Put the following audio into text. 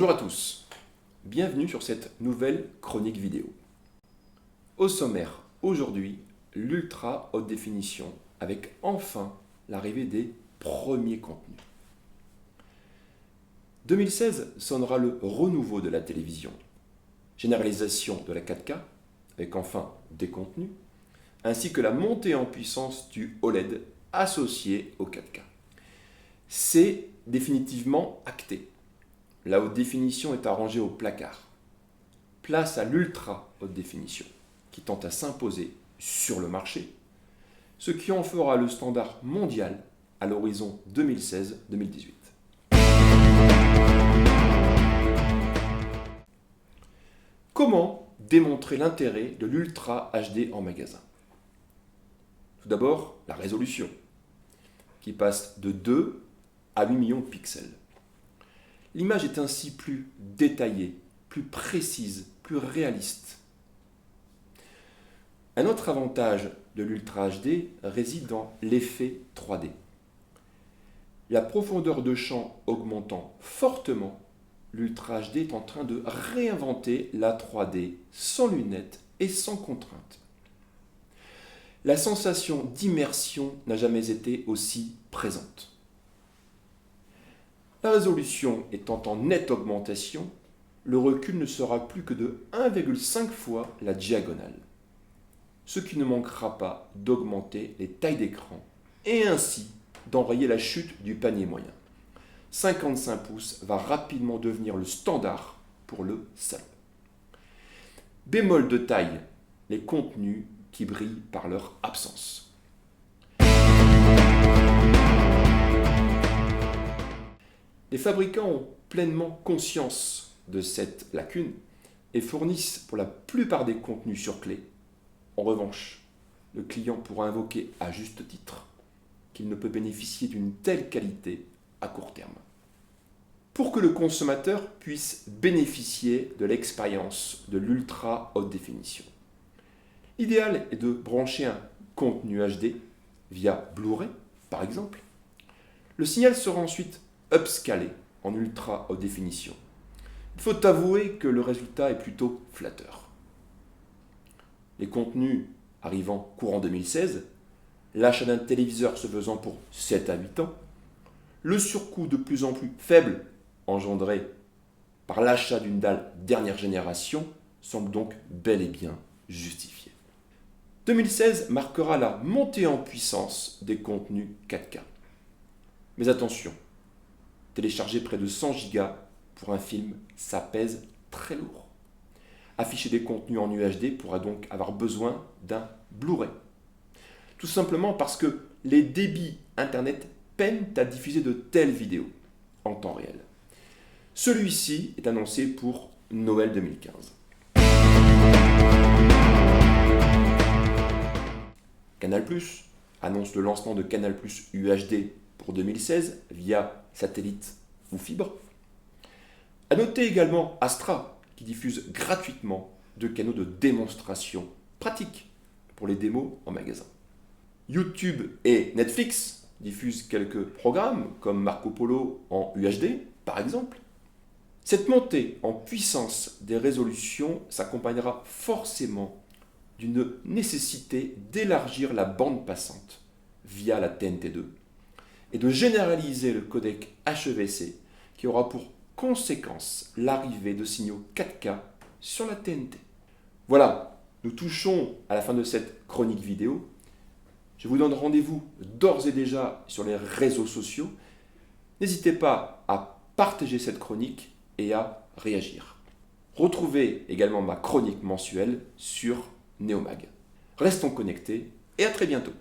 Bonjour à tous, bienvenue sur cette nouvelle chronique vidéo. Au sommaire, aujourd'hui, l'ultra haute définition avec enfin l'arrivée des premiers contenus. 2016 sonnera le renouveau de la télévision. Généralisation de la 4K avec enfin des contenus, ainsi que la montée en puissance du OLED associé au 4K. C'est définitivement acté. La haute définition est arrangée au placard. Place à l'ultra haute définition, qui tente à s'imposer sur le marché, ce qui en fera le standard mondial à l'horizon 2016-2018. Comment démontrer l'intérêt de l'Ultra HD en magasin? Tout d'abord, la résolution, qui passe de 2 à 8 millions de pixels. L'image est ainsi plus détaillée, plus précise, plus réaliste. Un autre avantage de l'Ultra HD réside dans l'effet 3D. La profondeur de champ augmentant fortement, l'Ultra HD est en train de réinventer la 3D sans lunettes et sans contrainte. La sensation d'immersion n'a jamais été aussi présente. La résolution étant en nette augmentation, le recul ne sera plus que de 1,5 fois la diagonale, ce qui ne manquera pas d'augmenter les tailles d'écran et ainsi d'enrayer la chute du panier moyen. 55 pouces va rapidement devenir le standard pour le salon. Bémol de taille, les contenus qui brillent par leur absence. Les fabricants ont pleinement conscience de cette lacune et fournissent pour la plupart des contenus sur clé. En revanche, le client pourra invoquer à juste titre qu'il ne peut bénéficier d'une telle qualité à court terme. Pour que le consommateur puisse bénéficier de l'expérience de l'ultra haute définition, l'idéal est de brancher un contenu HD via Blu-ray, par exemple. Le signal sera ensuite upscalé en ultra haute définition. Il faut avouer que le résultat est plutôt flatteur. Les contenus arrivant courant 2016, l'achat d'un téléviseur se faisant pour 7 à 8 ans, le surcoût de plus en plus faible engendré par l'achat d'une dalle dernière génération semble donc bel et bien justifié. 2016 marquera la montée en puissance des contenus 4K. Mais attention, télécharger près de 100 Go pour un film, ça pèse très lourd. Afficher des contenus en UHD pourra donc avoir besoin d'un Blu-ray. Tout simplement parce que les débits Internet peinent à diffuser de telles vidéos en temps réel. Celui-ci est annoncé pour Noël 2015. Canal+ annonce le lancement de Canal+ UHD pour 2016 via satellite ou fibre. À noter également Astra qui diffuse gratuitement 2 canaux de démonstration pratiques pour les démos en magasin. YouTube et Netflix diffusent quelques programmes comme Marco Polo en UHD par exemple. Cette montée en puissance des résolutions s'accompagnera forcément d'une nécessité d'élargir la bande passante via la TNT2 et de généraliser le codec HEVC qui aura pour conséquence l'arrivée de signaux 4K sur la TNT. Voilà, nous touchons à la fin de cette chronique vidéo. Je vous donne rendez-vous d'ores et déjà sur les réseaux sociaux. N'hésitez pas à partager cette chronique et à réagir. Retrouvez également ma chronique mensuelle sur Neomag. Restons connectés et à très bientôt.